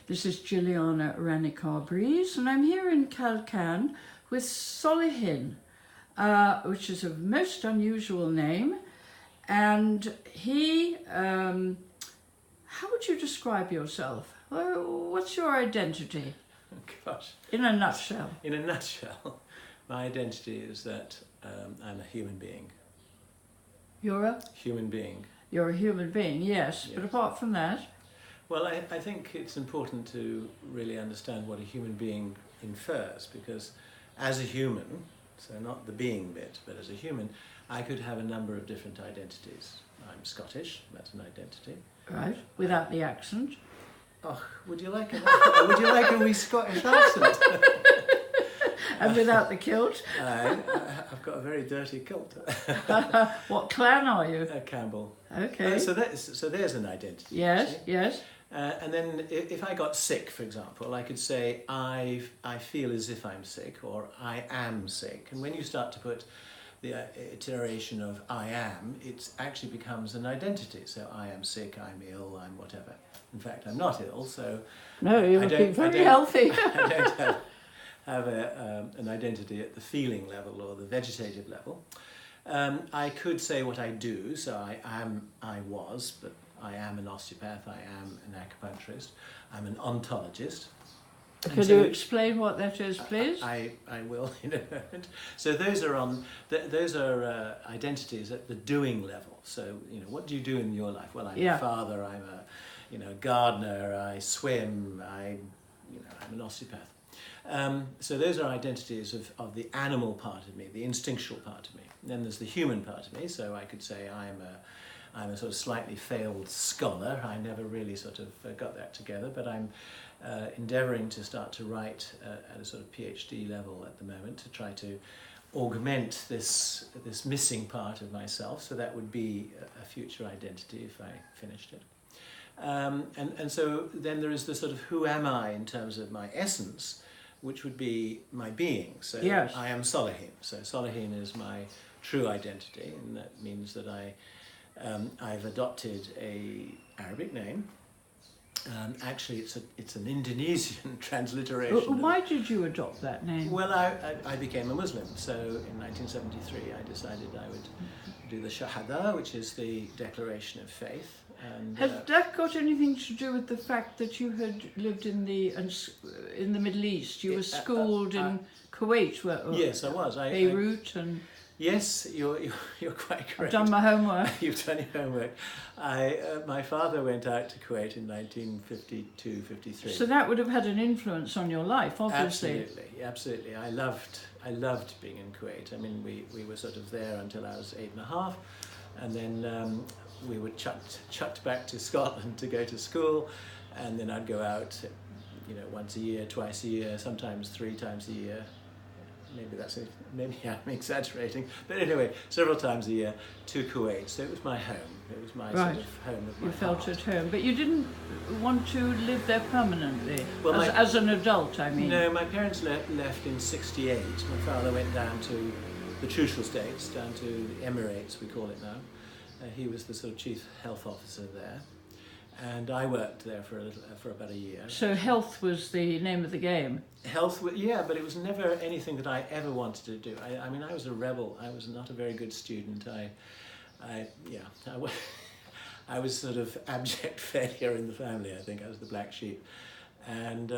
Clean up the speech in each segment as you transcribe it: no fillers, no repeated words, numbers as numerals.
This is Jilliana Ranicar-Breese, and I'm here in Kalkan with Solihin, which is a most unusual name. And he, how would you describe yourself? What's your identity? Gosh. In a nutshell. In a nutshell, my identity is that I'm a human being. You're a? Human being. You're a human being, yes. But apart from that? Well, I think it's important to really understand what a human being infers, because as a human, so not the being bit, but as a human, I could have a number of different identities. I'm Scottish, that's an identity. Right, without the accent. Oh, would you like a wee Scottish accent? And without the kilt? I've got a very dirty kilt. What clan are you? Campbell. Okay. So there's an identity. Yes, see? yes. And then if I got sick, for example, I could say I feel as if I'm sick, or I am sick. And when you start to put the iteration of I am, it actually becomes an identity. So I am sick, I'm ill, I'm whatever. In fact, I'm not ill, so... No, you're looking very healthy. I don't have an identity at the feeling level or the vegetative level. I could say what I do, so I was, but I am an osteopath, I am an acupuncturist, I'm an ontologist. Could you explain what that is, please? I will in a moment. So those are identities at the doing level. So, what do you do in your life? Well, I'm a father, I'm a gardener, I swim, I'm an osteopath. So those are identities of the animal part of me, the instinctual part of me. Then there's the human part of me, so I could say I'm a sort of slightly failed scholar. I never really sort of got that together, but I'm endeavouring to start to write at a sort of PhD level at the moment to try to augment this missing part of myself, so that would be a future identity if I finished it. And so then there is the sort of who am I in terms of my essence, which would be my being. So yes. I am Solihin. So Solihin is my true identity, and that means that I've adopted a Arabic name. Actually, it's an Indonesian transliteration. Why did you adopt that name? Well, I became a Muslim. So in 1973, I decided I would do the Shahada, which is the declaration of faith. And, has that got anything to do with the fact that you had lived in the Middle East? You were schooled in Kuwait, yes, I was. Beirut and... Yes, you're quite correct. I've done my homework. You've done your homework. My father went out to Kuwait in 1952-53. So that would have had an influence on your life, obviously. Absolutely. I loved being in Kuwait. I mean, we were sort of there until I was 8.5, and then we were chucked back to Scotland to go to school, and then I'd go out, once a year, twice a year, sometimes 3 times a year. Maybe I'm exaggerating, but anyway, several times a year to Kuwait. So it was my home. It was my sort of home of my You felt heart. at home, but you didn't want to live there permanently. Well, as an adult, I mean. No, my parents left in '68. My father went down to the Trucial States, down to the Emirates, we call it now. He was the sort of chief health officer there, and I worked there for about a year. So health was the name of the game? Health, yeah, but it was never anything that I ever wanted to do. I mean, I was a rebel. I was not a very good student. I was sort of abject failure in the family. I think I was the black sheep, and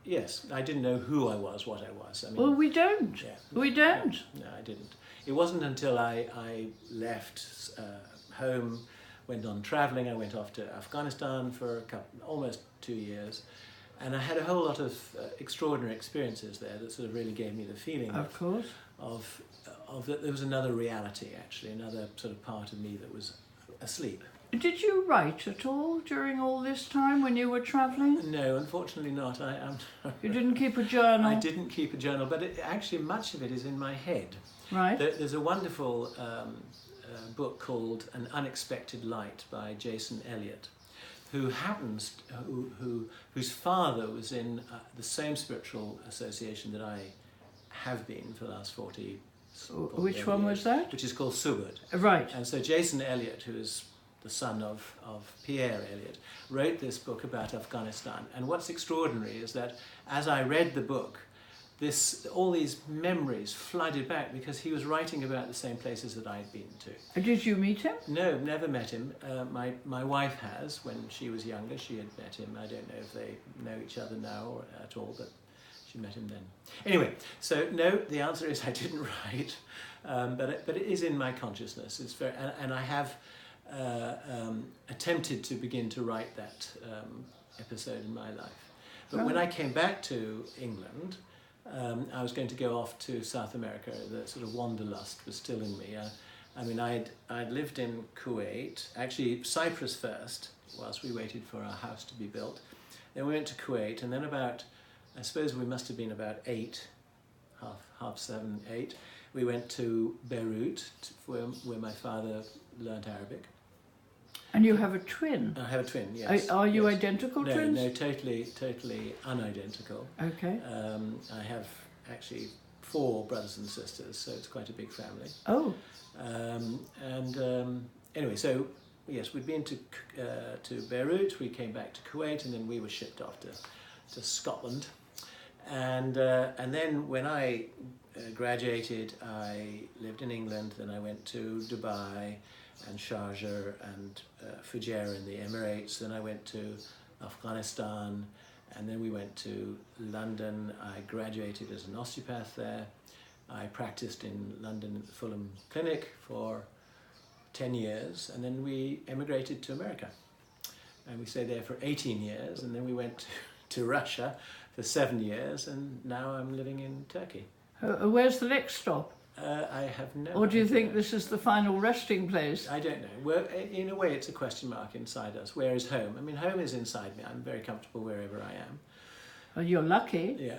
yes, I didn't know who I was, what I was. I mean, well, we don't. Yeah, we don't. No, I didn't. It wasn't until I left home, went on travelling. I went off to Afghanistan for almost 2 years, and I had a whole lot of extraordinary experiences there that sort of really gave me the feeling of that there was another reality, actually, another sort of part of me that was asleep. Did you write at all during all this time when you were travelling? No, unfortunately not. You didn't keep a journal? I didn't keep a journal, but actually much of it is in my head. Right. There's a wonderful book called An Unexpected Light by Jason Elliott, whose father was in the same spiritual association that I have been for the last 40 Which one was that? Which is called Subub. Right. And so Jason Elliott, who is the son of Pierre Elliott, wrote this book about Afghanistan. And what's extraordinary is that as I read the book, all these memories flooded back, because he was writing about the same places that I'd been to. Did you meet him? No, never met him. My wife has. When she was younger, she had met him. I don't know if they know each other now or at all, but she met him then. Anyway, so no, the answer is I didn't write, but it is in my consciousness. It's very, and I have attempted to begin to write that episode in my life. But when I came back to England, I was going to go off to South America. The sort of wanderlust was still in me. I mean, I'd lived in Kuwait, actually Cyprus first, whilst we waited for our house to be built. Then we went to Kuwait, and then I suppose we must have been about 8, half 7, 8. We went to Beirut, where my father learnt Arabic. And you have a twin? I have a twin, yes. Are you yes. identical twins? No, totally unidentical. Okay. I have actually 4 brothers and sisters, so it's quite a big family. Oh. Anyway, so yes, we'd been to Beirut, we came back to Kuwait, and then we were shipped off to Scotland. And then when I graduated, I lived in England, then I went to Dubai and Sharjah and Fujairah in the Emirates. Then I went to Afghanistan, and then we went to London. I graduated as an osteopath there. I practiced in London at the Fulham Clinic for 10 years, and then we emigrated to America. And we stayed there for 18 years, and then we went to Russia for 7 years, and now I'm living in Turkey. Where's the next stop? I have no Or do you idea. think this is the final resting place? I don't know. Well, in a way, it's a question mark inside us. Where is home? I mean, home is inside me. I'm very comfortable wherever I am. Well, you're lucky. Yeah.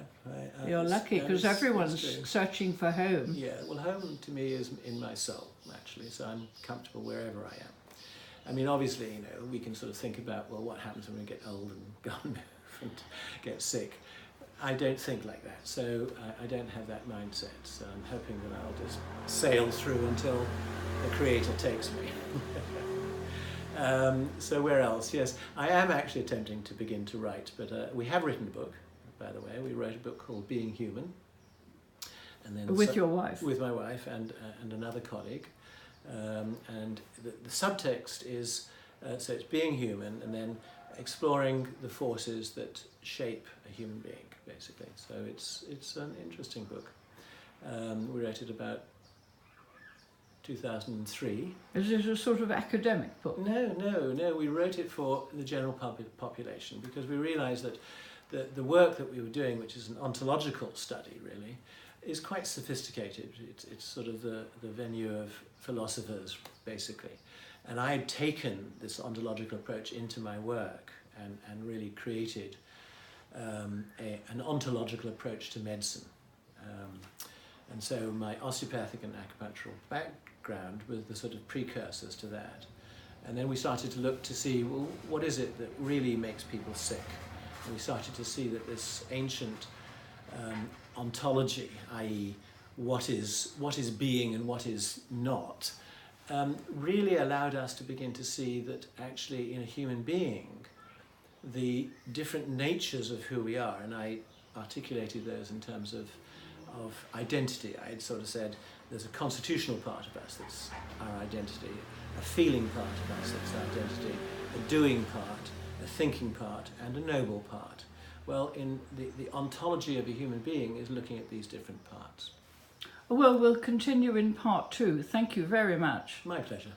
You're lucky, because everyone's searching for home. Yeah, well, home to me is in my soul, actually, so I'm comfortable wherever I am. I mean, obviously, you know, we can sort of think about, well, what happens when we get old and can't move and get sick. I don't think like that, so I don't have that mindset. So I'm hoping that I'll just sail through until the Creator takes me. So where else? Yes, I am actually attempting to begin to write, but we have written a book, by the way. We wrote a book called Being Human. And then with your wife? With my wife and another colleague. And the subtext is, so it's being human, and then exploring the forces that shape a human being, basically. So it's an interesting book. We wrote it about 2003. Is it a sort of academic book? No. We wrote it for the general population, because we realised that the work that we were doing, which is an ontological study, really, is quite sophisticated. It's sort of the venue of philosophers, basically. And I had taken this ontological approach into my work and really created an ontological approach to medicine. And so my osteopathic and acupunctural background was the sort of precursors to that. And then we started to look to see, well, what is it that really makes people sick? And we started to see that this ancient ontology, i.e. what is being and what is not, really allowed us to begin to see that actually in a human being, the different natures of who we are, and I articulated those in terms of identity. I had sort of said there's a constitutional part of us that's our identity, a feeling part of us that's our identity, a doing part, a thinking part, and a noble part. Well, in the ontology of a human being is looking at these different parts. Well, we'll continue in part 2. Thank you very much. My pleasure.